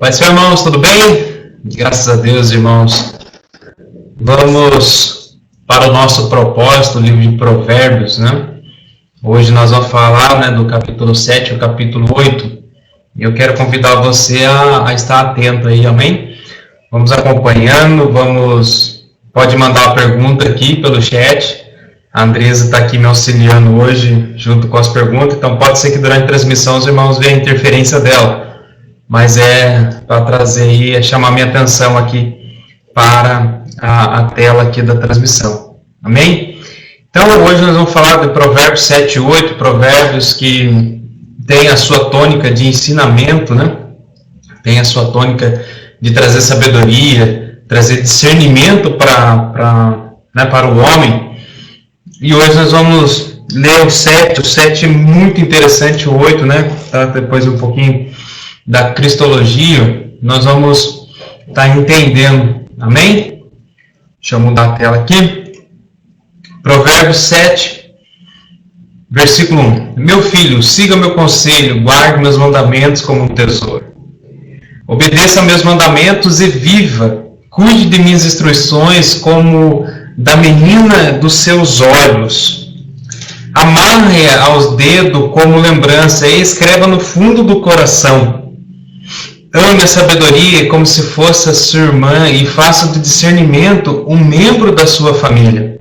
Pai, senhor, irmãos, tudo bem? Graças a Deus, irmãos. Vamos para o nosso propósito, o livro de Provérbios, né? Hoje nós vamos falar, né, do capítulo 7 ao capítulo 8. E eu quero convidar você a estar atento aí, amém? Vamos acompanhando, pode mandar a pergunta aqui pelo chat. A Andresa está aqui me auxiliando hoje, junto com as perguntas, então pode ser que durante a transmissão os irmãos vejam a interferência dela. Mas é para trazer aí, chamar minha atenção aqui para a tela aqui da transmissão. Amém? Então, hoje nós vamos falar de Provérbios 7 e 8, provérbios que tem a sua tônica de ensinamento, né? Tem a sua tônica de trazer sabedoria, trazer discernimento para o homem. E hoje nós vamos ler o 7 é muito interessante, o 8, né? Tá? Depois um pouquinho da cristologia, nós vamos estar entendendo, amém? Deixa eu mudar a tela aqui. Provérbios 7, versículo 1. Meu filho, siga meu conselho, guarde meus mandamentos como um tesouro. Obedeça a meus mandamentos e viva. Cuide de minhas instruções como da menina dos seus olhos. Amarre-a aos dedos como lembrança e escreva no fundo do coração. Ame a sabedoria como se fosse a sua irmã e faça do discernimento um membro da sua família.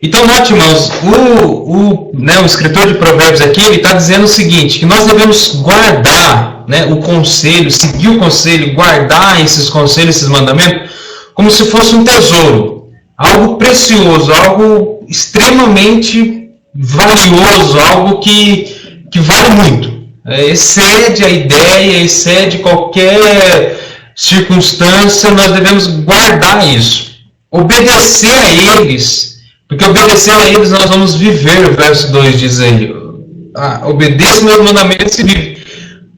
Então, note, irmãos, o escritor de Provérbios aqui, ele está dizendo o seguinte, que nós devemos guardar, né, o conselho, seguir o conselho, guardar esses conselhos, esses mandamentos, como se fosse um tesouro, algo precioso, algo extremamente valioso, algo que vale muito. Excede a ideia, excede qualquer circunstância, nós devemos guardar isso. Obedecer a eles, porque obedecer a eles nós vamos viver, o verso 2 diz aí, obedeça meus mandamentos e vive.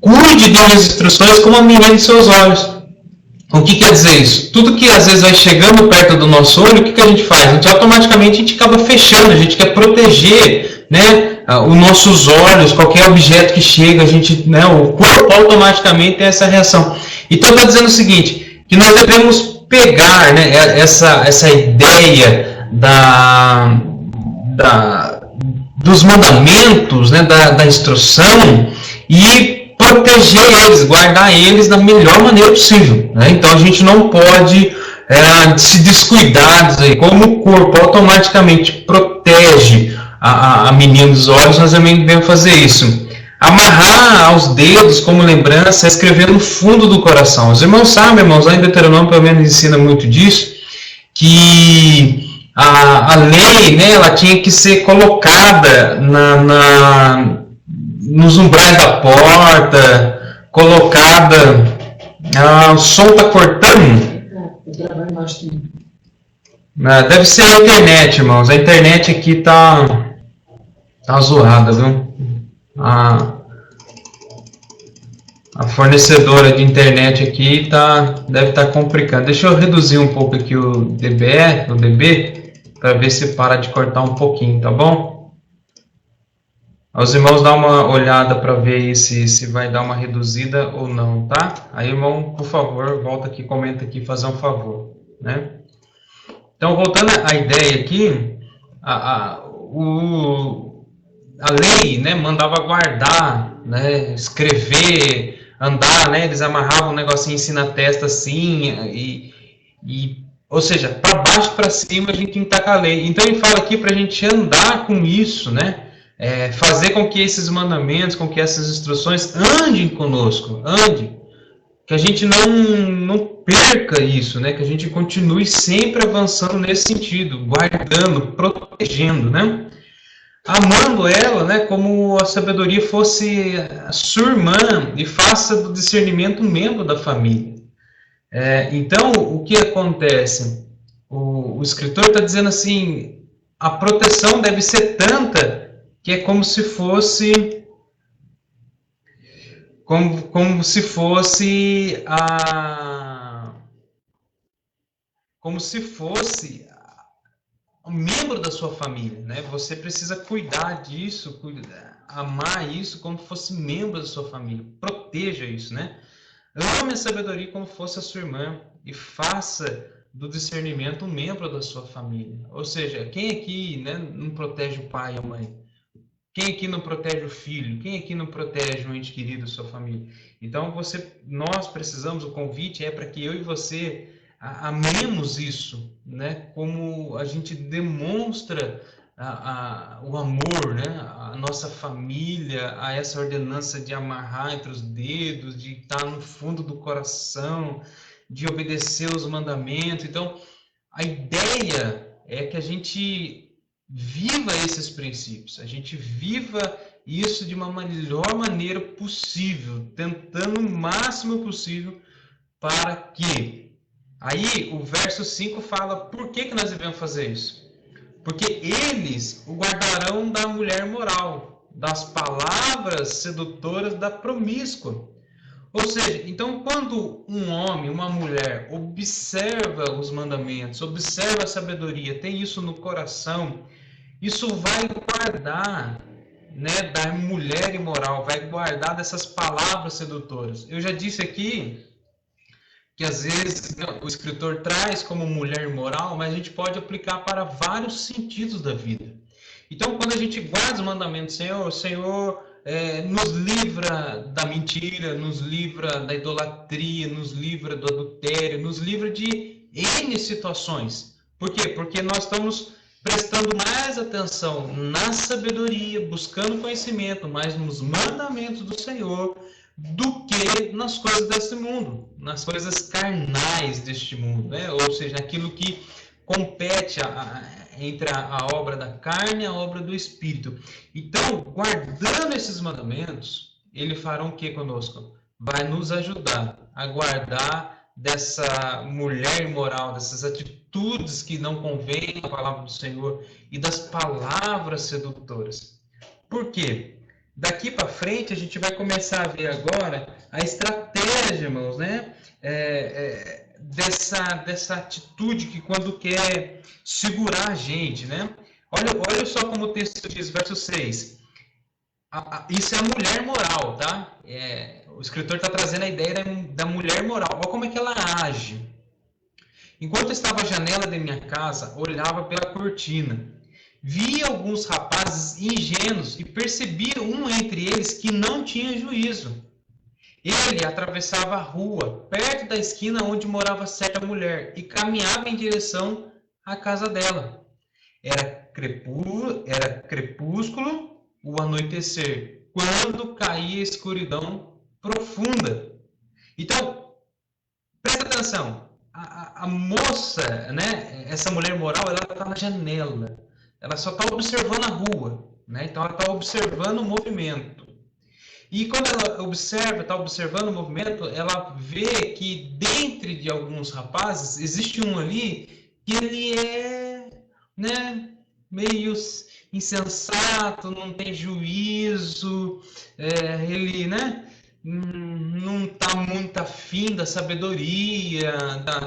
Cuide de minhas instruções como a menina de seus olhos. O que quer dizer isso? Tudo que às vezes vai chegando perto do nosso olho, o que a gente faz? Automaticamente a gente acaba fechando, a gente quer proteger, né, os nossos olhos, qualquer objeto que chega, o corpo automaticamente tem essa reação. Então está dizendo o seguinte, que nós devemos pegar, né, essa ideia dos mandamentos, né, da instrução e proteger eles, guardar eles da melhor maneira possível. Né? Então a gente não pode se descuidar, como o corpo automaticamente protege a menina dos olhos, nós também devemos fazer isso. Amarrar aos dedos como lembrança, escrever no fundo do coração. Os irmãos sabem, irmãos, lá em Deuteronômio pelo menos ensina muito disso, que a lei, né, ela tinha que ser colocada nos umbrais da porta, colocada... o som está cortando? Deve ser a internet, irmãos. A internet aqui tá zoada, viu? A fornecedora de internet aqui deve estar complicando. Deixa eu reduzir um pouco aqui o dB, para ver se para de cortar um pouquinho, tá bom? Os irmãos dão uma olhada para ver aí se vai dar uma reduzida ou não, tá? Aí, irmão, por favor, volta aqui, comenta aqui, fazer um favor, né? Então, voltando à ideia aqui, a lei, né, mandava guardar, né, escrever, andar, né, eles amarravam um negocinho assim na testa assim, ou seja, para baixo para cima a gente tem que estar com a lei. Então ele fala aqui para a gente andar com isso, né, fazer com que esses mandamentos, com que essas instruções andem conosco, que a gente não perca isso, né, que a gente continue sempre avançando nesse sentido, guardando, protegendo, né, amando ela, né, como a sabedoria fosse a sua irmã e faça do discernimento um membro da família. Então, o que acontece? O escritor está dizendo assim, a proteção deve ser tanta que é como se fosse um membro da sua família, né? Você precisa cuidar disso, amar isso como se fosse membro da sua família. Proteja isso, né? Ame a sabedoria como fosse a sua irmã e faça do discernimento um membro da sua família. Ou seja, quem aqui, né, não protege o pai e a mãe? Quem aqui não protege o filho? Quem aqui não protege um ente querido da sua família? Então, nós precisamos, o convite é para que eu e você amemos isso, né? Como a gente demonstra o amor, né? A nossa família, a essa ordenança de amarrar entre os dedos, de estar no fundo do coração, de obedecer os mandamentos. Então, a ideia é que a gente viva esses princípios, a gente viva isso de uma melhor maneira possível, tentando o máximo possível para que. Aí o verso 5 fala por que nós devemos fazer isso. Porque eles o guardarão da mulher moral, das palavras sedutoras da promíscua. Ou seja, então quando um homem, uma mulher observa os mandamentos, observa a sabedoria, tem isso no coração, isso vai guardar, né, da mulher imoral, vai guardar dessas palavras sedutoras. Eu já disse aqui que às vezes o escritor traz como mulher imoral, mas a gente pode aplicar para vários sentidos da vida. Então, quando a gente guarda os mandamentos, Senhor, o Senhor nos livra da mentira, nos livra da idolatria, nos livra do adultério, nos livra de N situações. Por quê? Porque nós estamos prestando mais atenção na sabedoria, buscando conhecimento, mais nos mandamentos do Senhor, do que nas coisas deste mundo, nas coisas carnais deste mundo, né? Ou seja, aquilo que compete entre a obra da carne e a obra do Espírito. Então, guardando esses mandamentos, ele fará o que conosco? Vai nos ajudar a guardar dessa mulher imoral, dessas atitudes que não convêm à palavra do Senhor e das palavras sedutoras. Por quê? Daqui para frente a gente vai começar a ver agora a estratégia, irmãos, né? Dessa atitude que quando quer segurar a gente, né? Olha só como o texto diz, verso 6. Isso é a mulher moral, tá? O escritor está trazendo a ideia da mulher moral. Olha como é que ela age. Enquanto estava à janela de minha casa, olhava pela cortina. Vi alguns rapazes ingênuos e percebi um entre eles que não tinha juízo. Ele atravessava a rua, perto da esquina onde morava certa mulher, e caminhava em direção à casa dela. Era crepúsculo, o anoitecer, quando caía a escuridão profunda. Então, presta atenção. A moça, né, essa mulher moral, ela está na janela. Ela só está observando a rua, né? Então ela está observando o movimento. E quando ela está observando o movimento, ela vê que dentre de alguns rapazes existe um ali que ele é, né, meio insensato, não tem juízo, ele, né, não está muito afim da sabedoria,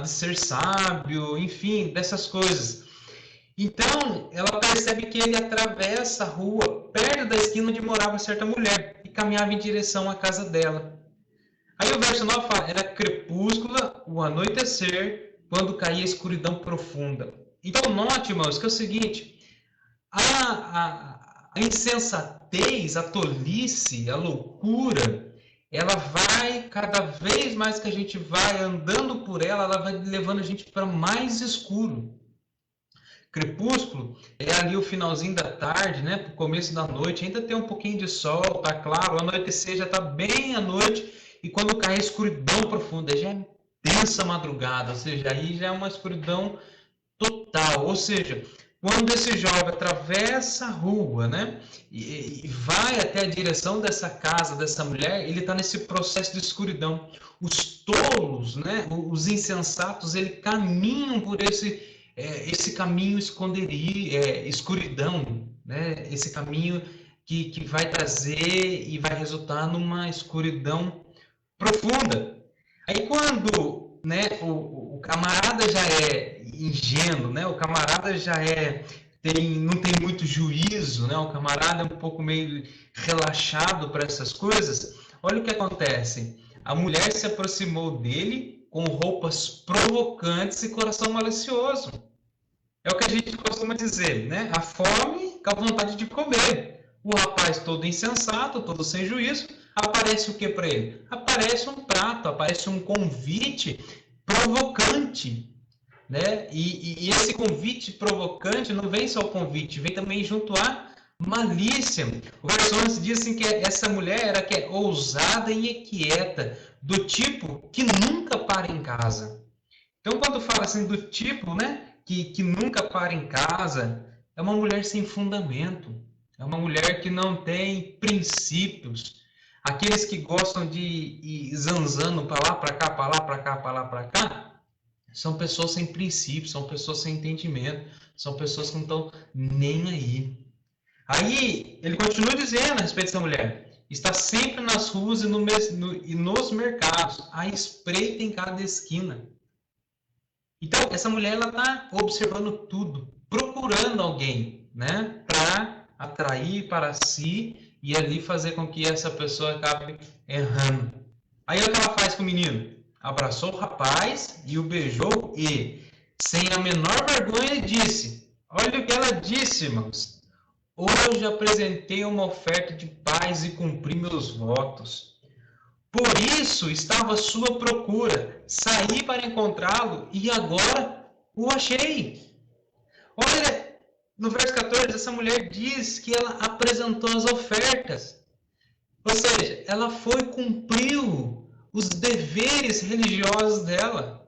de ser sábio, enfim, dessas coisas. Então, ela percebe que ele atravessa a rua, perto da esquina onde morava certa mulher, e caminhava em direção à casa dela. Aí o verso 9 fala, era crepúsculo, o anoitecer, quando caía a escuridão profunda. Então, note, irmãos, que é o seguinte, a insensatez, a tolice, a loucura, ela vai, cada vez mais que a gente vai andando por ela vai levando a gente para mais escuro. Crepúsculo é ali o finalzinho da tarde, né, para o começo da noite, ainda tem um pouquinho de sol, tá claro, o anoitecer já está bem à noite, e quando cai a escuridão profunda, já é densa madrugada, ou seja, aí já é uma escuridão total, ou seja, quando esse jovem atravessa a rua, né, e vai até a direção dessa casa, dessa mulher, ele está nesse processo de escuridão. Os tolos, né, os insensatos, eles caminham por esse caminho escuridão, né? Esse caminho que vai trazer e vai resultar numa escuridão profunda. Aí quando, né, o camarada já é ingênuo, né? O camarada já não tem muito juízo, né? O camarada é um pouco meio relaxado para essas coisas. Olha o que acontece. A mulher se aproximou dele com roupas provocantes e coração malicioso. É o que a gente costuma dizer, né? A fome com a vontade de comer. O rapaz todo insensato, todo sem juízo, aparece o que para ele? Aparece um prato, aparece um convite provocante, né? E esse convite provocante não vem só o convite, vem também junto à malícia. O verso 11 diz assim que essa mulher era que é ousada e inquieta, do tipo que nunca para em casa. Então, quando fala assim do tipo, né, que nunca para em casa, é uma mulher sem fundamento, é uma mulher que não tem princípios. Aqueles que gostam de ir zanzando para lá, para cá, para lá, para cá, para lá, para cá, são pessoas sem princípios, são pessoas sem entendimento, são pessoas que não estão nem aí. Aí, ele continua dizendo a respeito dessa mulher, está sempre nas ruas e nos mercados, à espreita em cada esquina. Então, essa mulher ela está observando tudo, procurando alguém, né, para atrair para si e ali fazer com que essa pessoa acabe errando. Aí o que ela faz com o menino? Abraçou o rapaz e o beijou e, sem a menor vergonha, disse: olha o que ela disse, irmãos. Hoje apresentei uma oferta de paz e cumpri meus votos. Por isso estava à sua procura. Saí para encontrá-lo e agora o achei. Olha, no verso 14, essa mulher diz que ela apresentou as ofertas. Ou seja, ela cumpriu os deveres religiosos dela.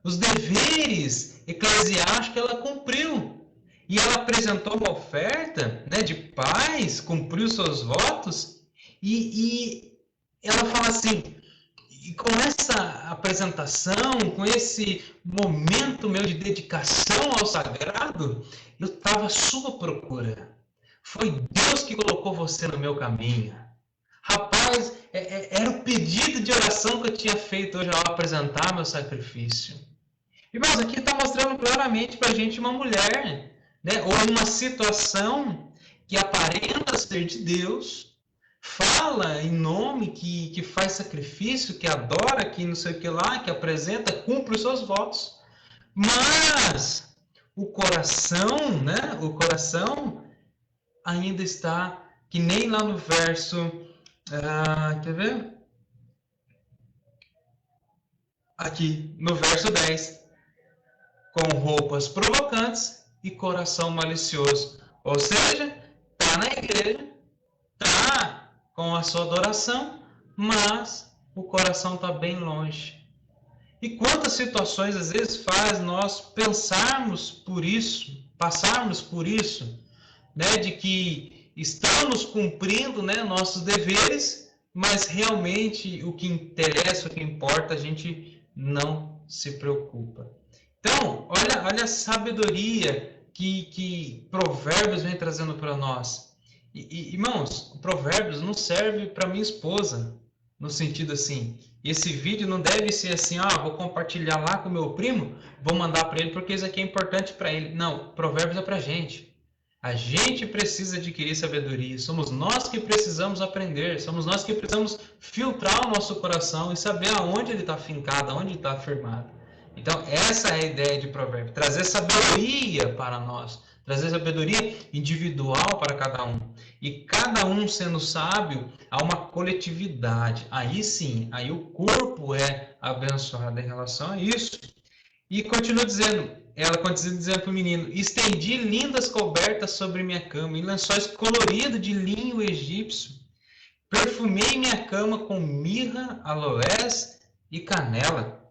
Os deveres eclesiásticos ela cumpriu. E ela apresentou uma oferta, né, de paz, cumpriu seus votos e ela fala assim, e com essa apresentação, com esse momento meu de dedicação ao sagrado, eu estava à sua procura. Foi Deus que colocou você no meu caminho. Rapaz, era o pedido de oração que eu tinha feito hoje ao apresentar meu sacrifício. Irmãos, aqui está mostrando claramente para a gente uma mulher, né, ou uma situação que aparenta ser de Deus, fala em nome, que faz sacrifício, que adora, que não sei o que lá, que apresenta, cumpre os seus votos. Mas o coração, né? O coração ainda está, que nem lá no verso, quer ver? Aqui, no verso 10. Com roupas provocantes e coração malicioso. Ou seja, está na igreja, está com a sua adoração, mas o coração está bem longe. E quantas situações às vezes faz nós pensarmos por isso, passarmos por isso, né, de que estamos cumprindo, né, nossos deveres, mas realmente o que interessa, o que importa, a gente não se preocupa. Então, olha a sabedoria que Provérbios vem trazendo para nós. Irmãos, Provérbios não serve para minha esposa, no sentido assim, esse vídeo não deve ser assim, vou compartilhar lá com meu primo, vou mandar para ele porque isso aqui é importante para ele. Não, Provérbios é para a gente. A gente precisa adquirir sabedoria, somos nós que precisamos aprender, somos nós que precisamos filtrar o nosso coração e saber aonde ele está fincado, aonde ele está firmado. Então, essa é a ideia de Provérbios, trazer sabedoria para nós, trazer sabedoria individual para cada um. E cada um sendo sábio, há uma coletividade. Aí sim, aí o corpo é abençoado em relação a isso. E continua dizendo, ela continua dizendo para o menino, estendi lindas cobertas sobre minha cama, em lençóis coloridos de linho egípcio. Perfumei minha cama com mirra, aloés e canela.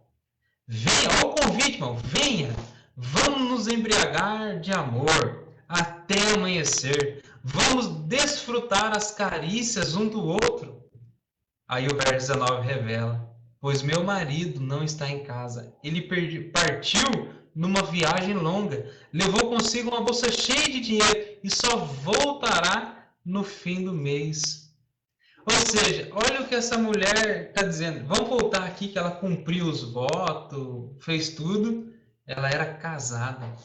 Venha, olha o convite, irmão, venha, vamos nos embriagar de amor até amanhecer, vamos desfrutar as carícias um do outro. Aí o verso 19 revela, pois meu marido não está em casa, ele partiu numa viagem longa, levou consigo uma bolsa cheia de dinheiro e só voltará no fim do mês. Ou seja, olha o que essa mulher está dizendo. Vamos voltar aqui que ela cumpriu os votos, fez tudo. Ela era casada.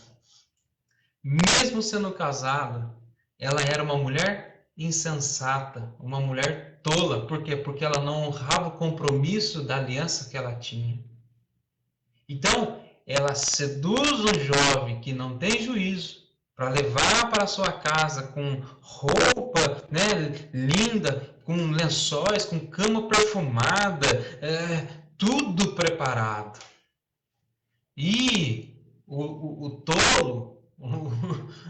Mesmo sendo casada, ela era uma mulher insensata, uma mulher tola. Por quê? Porque ela não honrava o compromisso da aliança que ela tinha. Então, ela seduz um jovem que não tem juízo para levar para sua casa com roupa, né, linda, com lençóis, com cama perfumada, tudo preparado. E o tolo,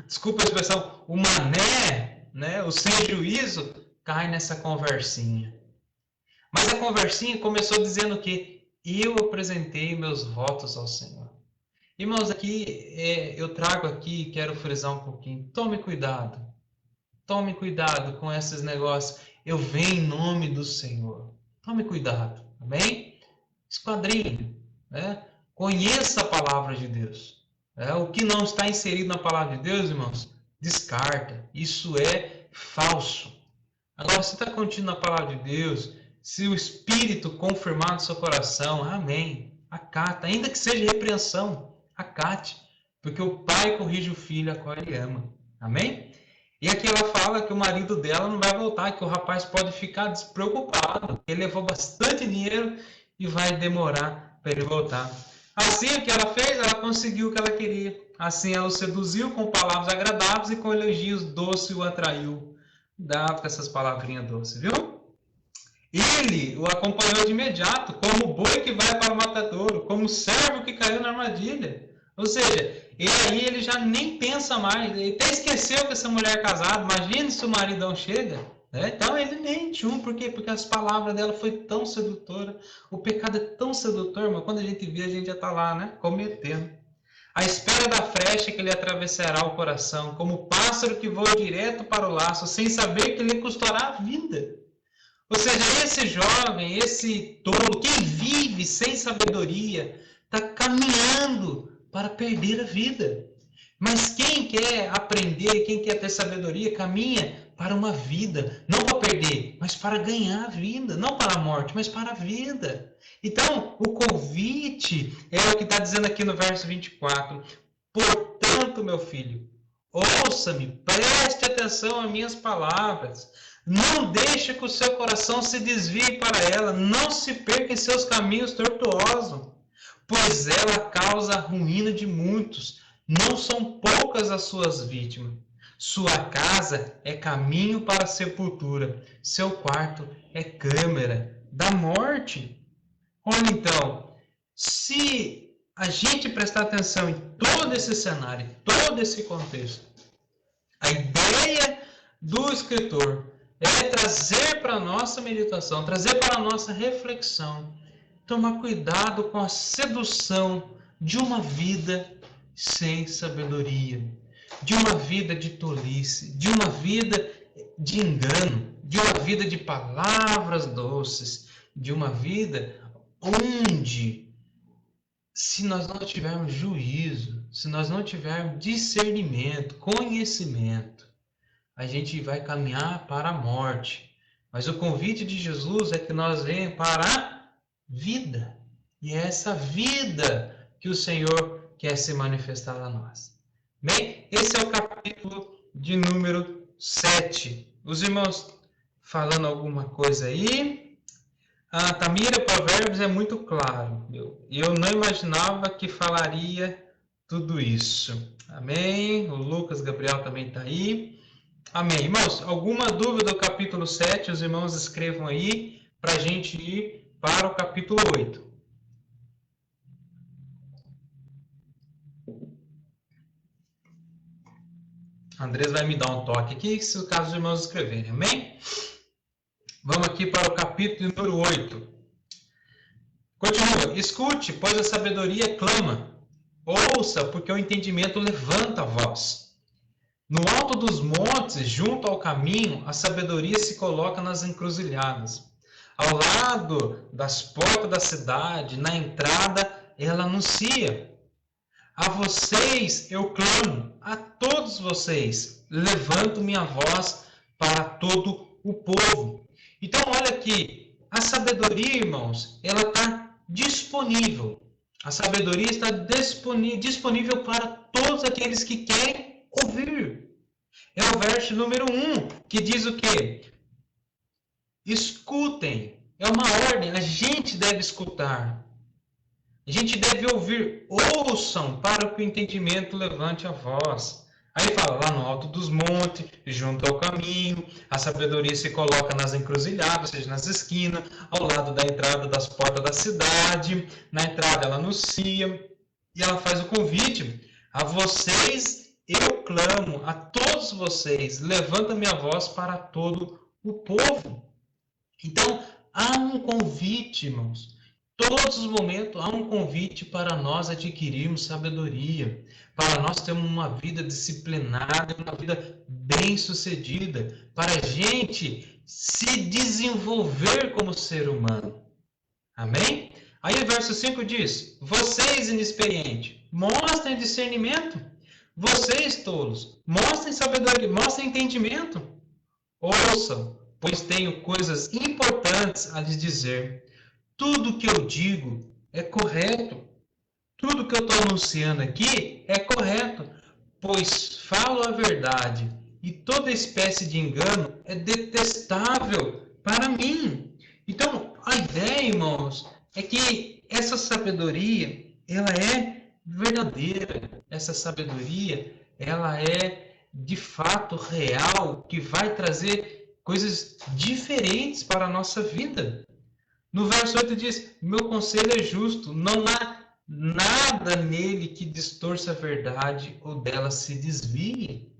desculpa a expressão, o mané, né, o sem juízo, cai nessa conversinha. Mas a conversinha começou dizendo que eu apresentei meus votos ao Senhor. Irmãos, aqui eu trago aqui, quero frisar um pouquinho. Tome cuidado. Tome cuidado com esses negócios. Eu venho em nome do Senhor. Tome cuidado. Amém? Esquadrinhe. Né? Conheça a palavra de Deus. O que não está inserido na palavra de Deus, irmãos, descarta. Isso é falso. Agora, se está contido na palavra de Deus, se o Espírito confirmar no seu coração, amém. Acata, ainda que seja repreensão, acate. Porque o pai corrige o filho a qual ele ama. Amém? E aqui ela fala que o marido dela não vai voltar, que o rapaz pode ficar despreocupado. Ele levou bastante dinheiro e vai demorar para ele voltar. Assim, o que ela fez? Ela conseguiu o que ela queria. Assim, ela o seduziu com palavras agradáveis e com elogios doces o atraiu. Dá para essas palavrinhas doces, viu? Ele o acompanhou de imediato, como boi que vai para o matadouro, como servo que caiu na armadilha. Ou seja, ele já nem pensa mais, ele até esqueceu que essa mulher é casada. Imagina se o maridão chega, né? Então ele nem tchum, por quê? Porque as palavras dela foi tão sedutora. O pecado é tão sedutor, mas quando a gente vê, a gente já está lá, né? Cometendo. A espera da flecha que lhe atravessará o coração, como o pássaro que voa direto para o laço, sem saber que lhe custará a vida. Ou seja, esse jovem, esse tolo, quem vive sem sabedoria, está caminhando para perder a vida. Mas quem quer aprender, quem quer ter sabedoria, caminha para uma vida, não para perder, mas para ganhar a vida, não para a morte, mas para a vida. Então, o convite é o que está dizendo aqui no verso 24. Portanto, meu filho, ouça-me, preste atenção às minhas palavras. Não deixe que o seu coração se desvie para ela, não se perca em seus caminhos tortuosos, pois ela causa a ruína de muitos. Não são poucas as suas vítimas. Sua casa é caminho para a sepultura, seu quarto é câmara da morte. Olha então, se a gente prestar atenção em todo esse cenário, todo esse contexto, a ideia do escritor é trazer para a nossa meditação, trazer para a nossa reflexão, tomar cuidado com a sedução de uma vida sem sabedoria, de uma vida de tolice, de uma vida de engano, de uma vida de palavras doces, de uma vida onde, se nós não tivermos juízo, se nós não tivermos discernimento, conhecimento, a gente vai caminhar para a morte. Mas o convite de Jesus é que nós venhamos para a vida. E é essa vida que o Senhor quer se manifestar a nós. Bem, esse é o capítulo de número 7. Os irmãos falando alguma coisa aí? Tamira, Provérbios é muito claro. Eu não imaginava que falaria tudo isso. Amém? O Lucas Gabriel também está aí. Amém. Irmãos, alguma dúvida do capítulo 7? Os irmãos escrevam aí para a gente ir para o capítulo 8. Andrés vai me dar um toque aqui, se caso os irmãos escreverem. Amém? Vamos aqui para o capítulo número 8. Continua. Escute, pois a sabedoria clama. Ouça, porque o entendimento levanta a voz. No alto dos montes, junto ao caminho, a sabedoria se coloca nas encruzilhadas. Ao lado das portas da cidade, na entrada, ela anuncia. A vocês eu clamo, a todos vocês, levanto minha voz para todo o povo. Então, olha aqui, a sabedoria, irmãos, ela está disponível. A sabedoria está disponível para todos aqueles que querem ouvir. É o verso número 1, que diz o quê? Escutem. É uma ordem, a gente deve escutar. A gente deve ouvir. Ouçam para que o entendimento levante a voz. Aí fala, lá no alto dos montes, junto ao caminho, a sabedoria se coloca nas encruzilhadas, ou seja, nas esquinas, ao lado da entrada das portas da cidade. Na entrada ela anuncia e ela faz o convite. A vocês eu clamo, a todos vocês, levanta minha voz para todo o povo. Então, há um convite, irmãos. Todos os momentos há um convite para nós adquirirmos sabedoria, para nós termos uma vida disciplinada, uma vida bem-sucedida, para a gente se desenvolver como ser humano. Amém? Aí o verso 5 diz: vocês inexperientes, mostrem discernimento. Vocês tolos, mostrem sabedoria, mostrem entendimento. Ouçam, pois tenho coisas importantes a lhes dizer. Tudo que eu digo é correto. Tudo que eu estou anunciando aqui é correto, pois falo a verdade e toda espécie de engano é detestável para mim. Então, a ideia, irmãos, é que essa sabedoria, ela é verdadeira. Essa sabedoria, ela é de fato real, que vai trazer coisas diferentes para a nossa vida. No verso 8 diz: meu conselho é justo, não há nada nele que distorça a verdade ou dela se desvie.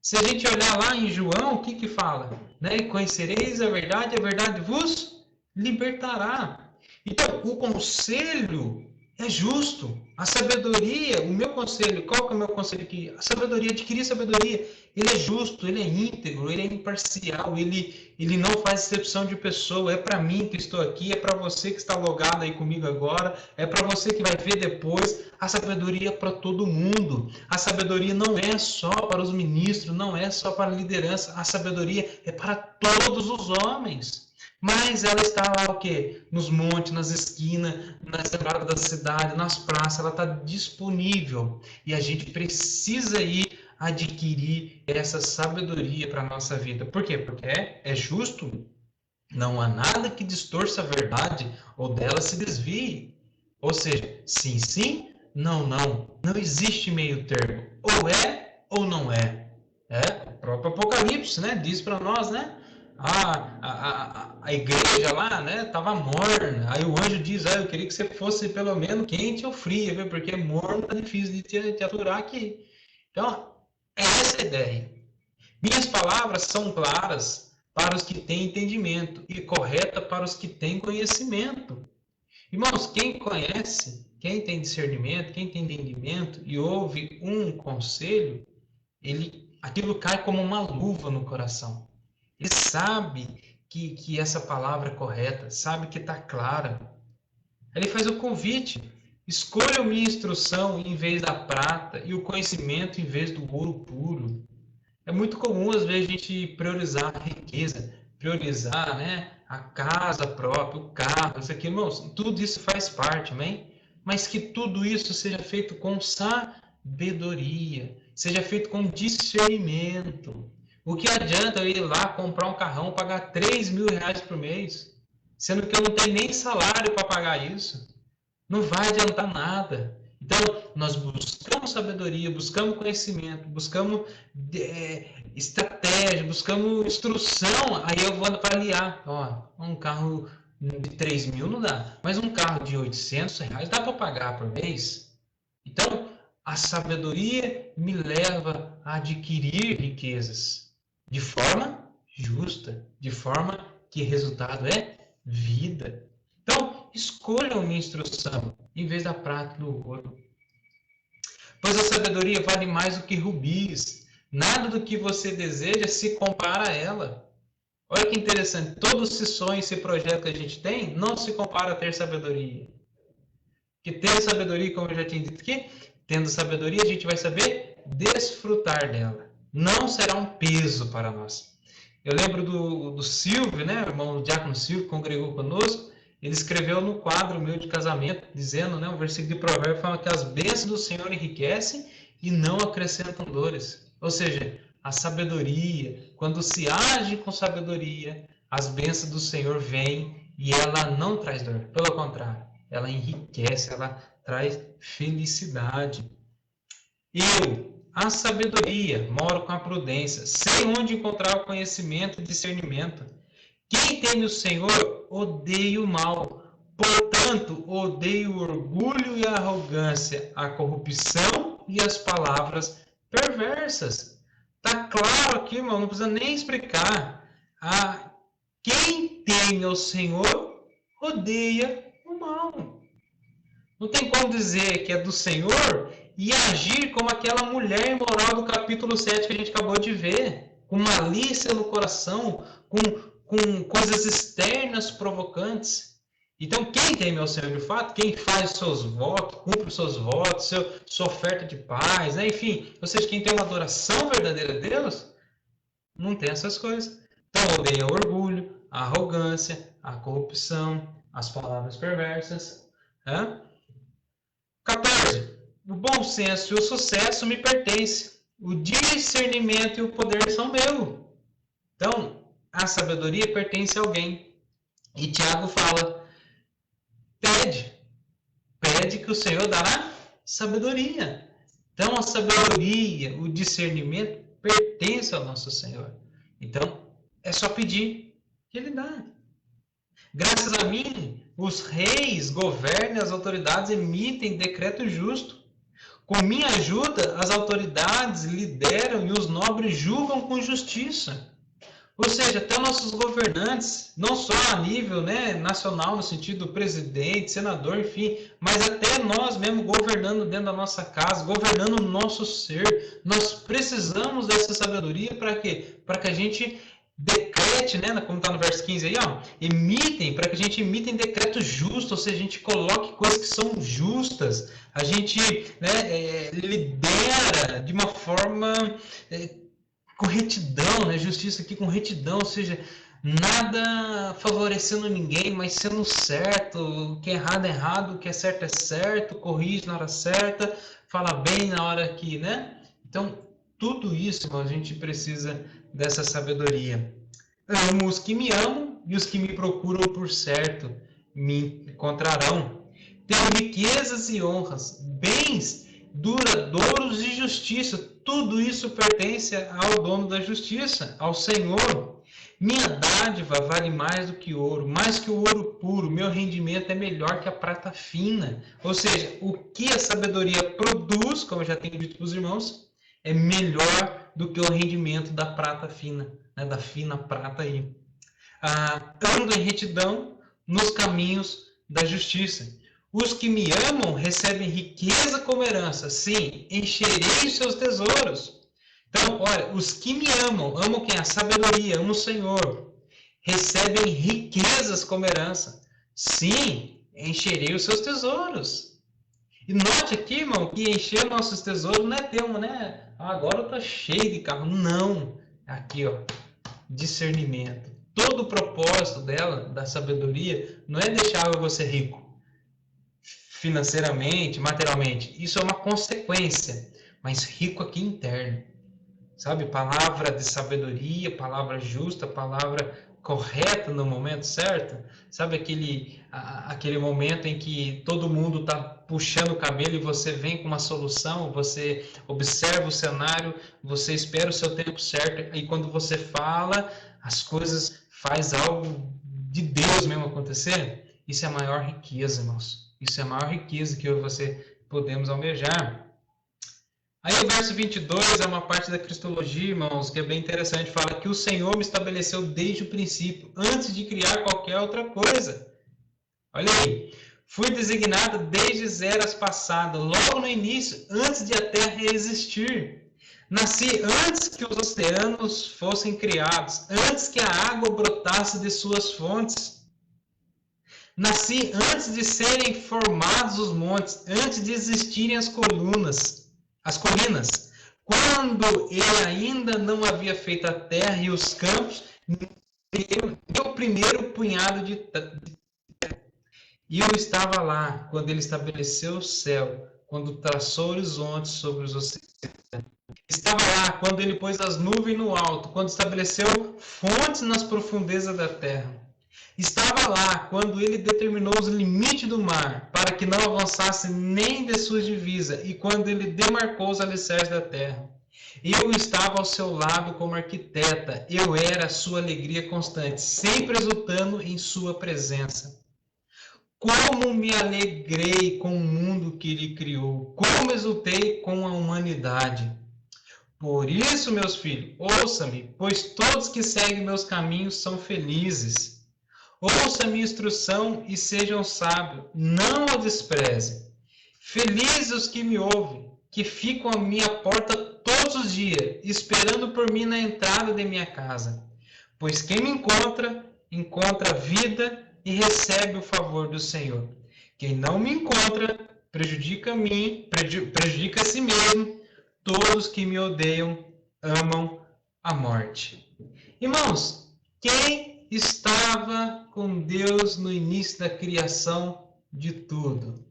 Se a gente olhar lá em João, o que fala? Né? Conhecereis a verdade vos libertará. Então, o conselho é justo. A sabedoria, o meu conselho, qual que é o meu conselho aqui? A sabedoria, adquirir sabedoria, ele é justo, ele é íntegro, ele é imparcial, ele não faz exceção de pessoa. É para mim que estou aqui, é para você que está logado aí comigo agora, é para você que vai ver depois. A sabedoria é para todo mundo. A sabedoria não é só para os ministros, não é só para a liderança. A sabedoria é para todos os homens. Mas ela está lá o quê? Nos montes, nas esquinas, nas entradas da cidade, nas praças, ela está disponível. E a gente precisa ir adquirir essa sabedoria para a nossa vida. Por quê? Porque é justo. Não há nada que distorça a verdade ou dela se desvie. Ou seja, sim, sim, não, não. Não existe meio termo. Ou é ou não é. É, o próprio Apocalipse, né? Diz para nós, né? A igreja lá, né, estava morna. Aí o anjo diz: eu queria que você fosse pelo menos quente ou fria, viu? Porque morno tá difícil de te aturar aqui. Então, é essa a ideia. Minhas palavras são claras para os que têm entendimento e correta para os que têm conhecimento. Irmãos, quem conhece, quem tem discernimento, quem tem entendimento e ouve um conselho, aquilo cai como uma luva no coração. Ele sabe que essa palavra é correta, sabe que está clara. Ele faz o convite: escolha minha instrução em vez da prata e o conhecimento em vez do ouro puro. É muito comum, às vezes, a gente priorizar a riqueza, priorizar, né, a casa própria, o carro, isso aqui, irmãos, tudo isso faz parte, amém? Mas que tudo isso seja feito com sabedoria, seja feito com discernimento. O que adianta eu ir lá comprar um carrão, pagar 3 mil reais por mês, sendo que eu não tenho nem salário para pagar isso? Não vai adiantar nada. Então, nós buscamos sabedoria, buscamos conhecimento, buscamos estratégia, buscamos instrução. Aí eu vou avaliar. Um carro de 3 mil não dá, mas um carro de 800 reais dá para pagar por mês. Então, a sabedoria me leva a adquirir riquezas de forma justa, de forma que o resultado é vida. Então, escolham minha instrução em vez da prata e do ouro. Pois a sabedoria vale mais do que rubis. Nada do que você deseja se compara a ela. Olha que interessante. Todo esse sonho, esse projeto que a gente tem, não se compara a ter sabedoria. Porque ter sabedoria, como eu já tinha dito aqui, tendo sabedoria, a gente vai saber desfrutar dela. Não será um peso para nós. Eu lembro do Silvio, né, o irmão do diácono Silvio, que congregou conosco. Ele escreveu no quadro meu de casamento, dizendo, né, um versículo de provérbio fala que as bênçãos do Senhor enriquecem e não acrescentam dores. Ou seja, a sabedoria, quando se age com sabedoria, as bênçãos do Senhor vêm e ela não traz dor. Pelo contrário, ela enriquece, ela traz felicidade. Eu, a sabedoria, moro com a prudência, sei onde encontrar o conhecimento e discernimento. Quem teme o Senhor odeia o mal. Portanto, odeia o orgulho e a arrogância, a corrupção e as palavras perversas. Tá claro aqui, irmão, não precisa nem explicar. Quem teme ao Senhor odeia o mal. Não tem como dizer que é do Senhor e agir como aquela mulher imoral do capítulo 7 que a gente acabou de ver, com malícia no coração, com coisas externas provocantes. Então, quem teme ao Senhor de fato, quem faz os seus votos, cumpre os seus votos, sua oferta de paz, né? Enfim, ou seja, quem tem uma adoração verdadeira a Deus, não tem essas coisas. Então, odeia o orgulho, a arrogância, a corrupção, as palavras perversas. Né? 14. O bom senso e o sucesso me pertencem. O discernimento e o poder são meus. Então, a sabedoria pertence a alguém. E Tiago fala, pede que o Senhor dará sabedoria. Então, a sabedoria, o discernimento pertence ao nosso Senhor. Então, é só pedir que Ele dá. Graças a mim, os reis governam, as autoridades emitem decreto justo. Com minha ajuda, as autoridades lideram e os nobres julgam com justiça. Ou seja, até nossos governantes, não só a nível nacional, no sentido presidente, senador, enfim, mas até nós mesmo governando dentro da nossa casa, governando o nosso ser, nós precisamos dessa sabedoria para quê? Para que a gente decrete, como está no verso 15 aí, para que a gente emitem decretos justos, ou seja, a gente coloque coisas que são justas, a gente lidera de uma forma com retidão, justiça aqui com retidão, ou seja, nada favorecendo ninguém, mas sendo certo, o que é errado, o que é certo, corrige na hora certa, fala bem na hora que, Então, tudo isso, a gente precisa dessa sabedoria. Amo os que me amam e os que me procuram por certo me encontrarão. Tenho riquezas e honras, bens duradouros e justiça. Tudo isso pertence ao dono da justiça, ao Senhor. Minha dádiva vale mais do que ouro, mais que o ouro puro. Meu rendimento é melhor que a prata fina. Ou seja, o que a sabedoria produz, como eu já tenho dito para os irmãos, é melhor do que o rendimento da prata fina, da fina prata aí. Ando em retidão nos caminhos da justiça. Os que me amam recebem riqueza como herança. Sim, encherei os seus tesouros. Então, olha, os que me amam quem? A sabedoria, amam o Senhor. Recebem riquezas como herança. Sim, encherei os seus tesouros. E note aqui, irmão, que encher nossos tesouros não é ter agora eu estou cheio de carro. Não. Aqui, discernimento. Todo o propósito dela, da sabedoria, não é deixar você rico financeiramente, materialmente. Isso é uma consequência, mas rico aqui interno. Sabe? Palavra de sabedoria, palavra justa, palavra correta no momento certo. Sabe aquele momento em que todo mundo está puxando o cabelo e você vem com uma solução, você observa o cenário, você espera o seu tempo certo e quando você fala, as coisas faz algo de Deus mesmo acontecer. Isso é a maior riqueza, irmãos. Isso é a maior riqueza que eu e você podemos almejar. Aí o verso 22 é uma parte da cristologia, irmãos, que é bem interessante. Fala que o Senhor me estabeleceu desde o princípio, antes de criar qualquer outra coisa. Olha aí. Fui designado desde eras passadas, logo no início, antes de a terra existir. Nasci antes que os oceanos fossem criados, antes que a água brotasse de suas fontes. Nasci antes de serem formados os montes, antes de existirem as colinas. Quando ele ainda não havia feito a terra e os campos, Meu primeiro punhado de. E eu estava lá quando ele estabeleceu o céu, quando traçou horizontes sobre os oceanos. Estava lá quando ele pôs as nuvens no alto, quando estabeleceu fontes nas profundezas da terra. Estava lá quando ele determinou os limites do mar, para que não avançasse nem de sua divisa, e quando ele demarcou os alicerces da terra. Eu estava ao seu lado como arquiteta, eu era a sua alegria constante, sempre exultando em sua presença. Como me alegrei com o mundo que ele criou, como exultei com a humanidade. Por isso, meus filhos, ouça-me, pois todos que seguem meus caminhos são felizes. Ouça a minha instrução e sejam sábios, não a despreze. Felizes os que me ouvem, que ficam à minha porta todos os dias, esperando por mim na entrada de minha casa. Pois quem me encontra, encontra a vida e recebe o favor do Senhor. Quem não me encontra, prejudica a mim, prejudica a si mesmo. Todos que me odeiam amam a morte. Irmãos, quem estava com Deus no início da criação de tudo?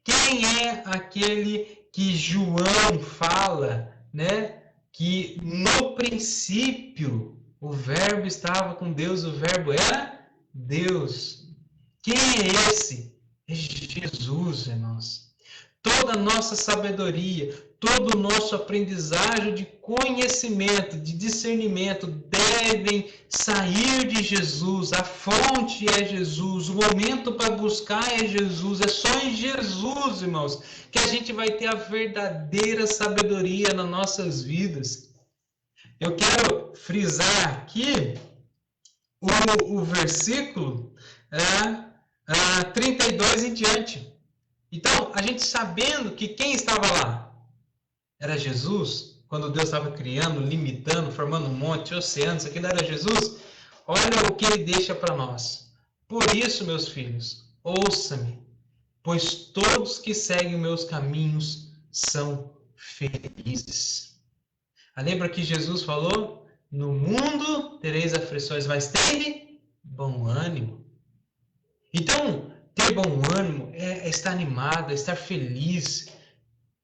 Quem é aquele que João fala, né? Que no princípio o verbo estava com Deus, o verbo era Deus. Quem é esse? É Jesus, irmãos. Toda a nossa sabedoria, todo o nosso aprendizagem de conhecimento, de discernimento, devem sair de Jesus. A fonte é Jesus, o momento para buscar é Jesus. É só em Jesus, irmãos, que a gente vai ter a verdadeira sabedoria nas nossas vidas. Eu quero frisar aqui o versículo 32 em diante. Então, a gente sabendo que quem estava lá era Jesus, quando Deus estava criando, limitando, formando um monte, oceanos, aquilo era Jesus, olha o que ele deixa para nós. Por isso, meus filhos, ouça-me, pois todos que seguem meus caminhos são felizes. Lembra que Jesus falou? No mundo tereis aflições, mas tende bom ânimo. Então, ter bom ânimo é estar animado, é estar feliz.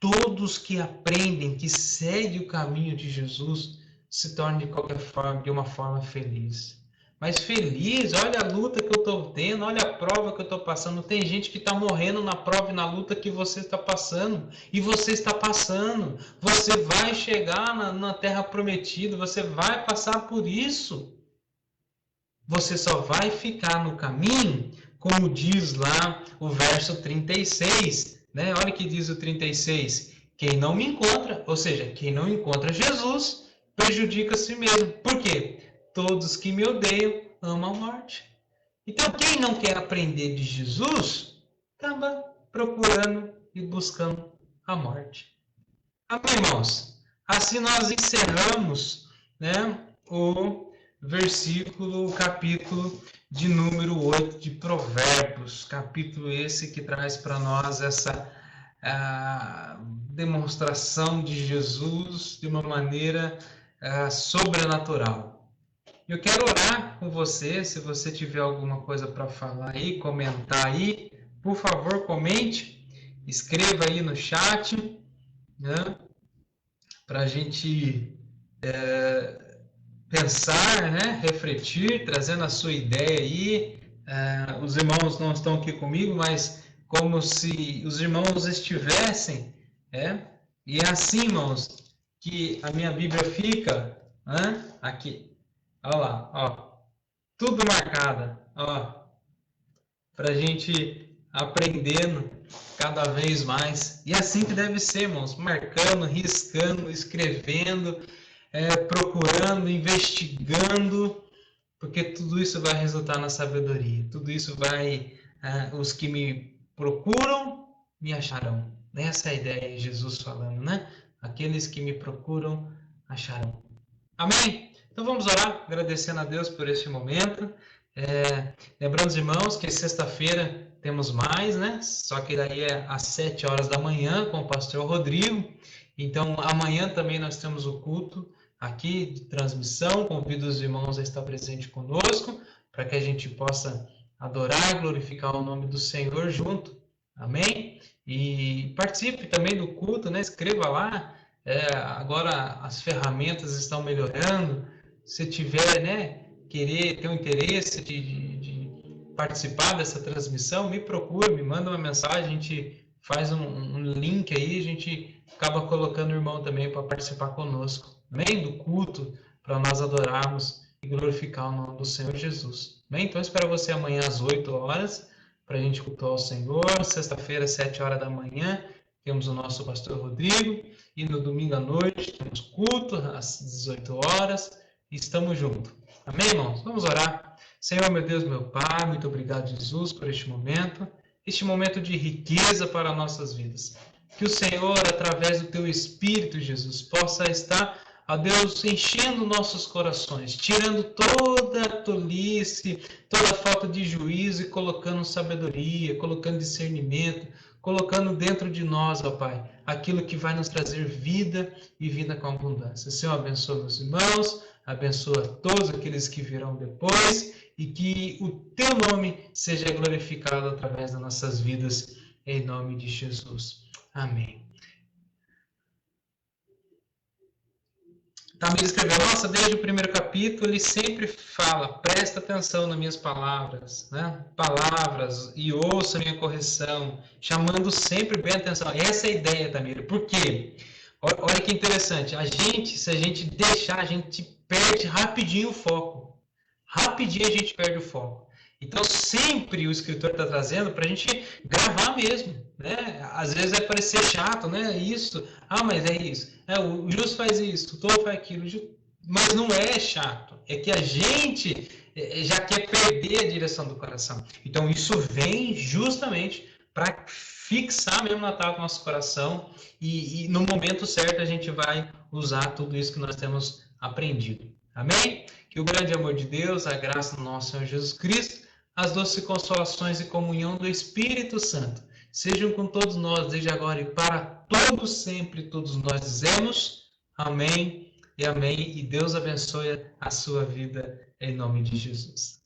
Todos que aprendem, que seguem o caminho de Jesus, se tornam de qualquer forma, de uma forma feliz. Mas feliz, olha a luta que eu estou tendo, olha a prova que eu estou passando. Tem gente que está morrendo na prova e na luta que você está passando. E você está passando. Você vai chegar na terra prometida, você vai passar por isso. Você só vai ficar no caminho, como diz lá o verso 36, né? Olha o que diz o 36. Quem não me encontra, ou seja, quem não encontra Jesus, prejudica a si mesmo. Por quê? Todos que me odeiam amam a morte. Então, quem não quer aprender de Jesus, acaba procurando e buscando a morte. Amém, irmãos? Assim nós encerramos, né, o capítulo de número 8 de Provérbios, capítulo esse que traz para nós essa demonstração de Jesus de uma maneira sobrenatural. Eu quero orar com você, se você tiver alguma coisa para falar aí, comentar aí, por favor, comente, escreva aí no chat, né, para a gente pensar, né, refletir, trazendo a sua ideia aí. Os irmãos não estão aqui comigo, mas como se os irmãos estivessem, e é assim, irmãos, que a minha Bíblia fica, aqui, olha lá, ó, tudo marcada, ó, para a gente aprendendo cada vez mais. E é assim que deve ser, irmãos, marcando, riscando, escrevendo, procurando, investigando, porque tudo isso vai resultar na sabedoria. Tudo isso vai, os que me procuram, me acharão. Essa é a ideia de Jesus falando, né? Aqueles que me procuram, acharão. Amém? Então vamos orar, agradecendo a Deus por este momento. Lembrando os irmãos que sexta-feira temos mais, né? Só que daí é às 7 horas da manhã com o pastor Rodrigo. Então amanhã também nós temos o culto aqui de transmissão. Convido os irmãos a estar presente conosco, para que a gente possa adorar e glorificar o nome do Senhor junto. Amém? E participe também do culto, né? Escreva lá. Agora as ferramentas estão melhorando. Se tiver, né, querer ter um interesse de participar dessa transmissão, me procure, me manda uma mensagem, a gente faz um link aí, a gente acaba colocando o irmão também para participar conosco, amém? Do culto, para nós adorarmos e glorificar o nome do Senhor Jesus. Amém? Então, eu espero você amanhã às 8 horas, para a gente cultuar o Senhor. Sexta-feira, às 7 horas da manhã, temos o nosso pastor Rodrigo. E no domingo à noite, temos culto, às 18 horas. E estamos juntos. Amém, irmãos? Vamos orar. Senhor, meu Deus, meu Pai, muito obrigado, Jesus, por este momento de riqueza para nossas vidas. Que o Senhor, através do Teu Espírito, Jesus, possa estar, ó Deus, enchendo nossos corações, tirando toda a tolice, toda a falta de juízo e colocando sabedoria, colocando discernimento, colocando dentro de nós, ó Pai, aquilo que vai nos trazer vida e vida com abundância. Senhor, abençoa os irmãos, abençoa todos aqueles que virão depois e que o Teu nome seja glorificado através das nossas vidas, em nome de Jesus. Amém. Tamir escreveu, nossa, desde o primeiro capítulo ele sempre fala, presta atenção nas minhas palavras, né? Palavras, e ouça a minha correção, chamando sempre bem atenção. Essa é a ideia, Tamir. Por quê? Olha que interessante, se a gente deixar, a gente perde rapidinho o foco. Rapidinho a gente perde o foco. Então, sempre o escritor está trazendo para a gente gravar mesmo, né? Às vezes vai parecer chato, né? Isso, mas é isso. O Justo faz isso, o Tô faz aquilo. Mas não é chato. É que a gente já quer perder a direção do coração. Então, isso vem justamente para fixar mesmo na tábua do nosso coração e no momento certo a gente vai usar tudo isso que nós temos aprendido. Amém? Que o grande amor de Deus, a graça do nosso Senhor Jesus Cristo, as doces consolações e comunhão do Espírito Santo sejam com todos nós, desde agora e para todos sempre, todos nós dizemos amém e amém, e Deus abençoe a sua vida em nome de Jesus.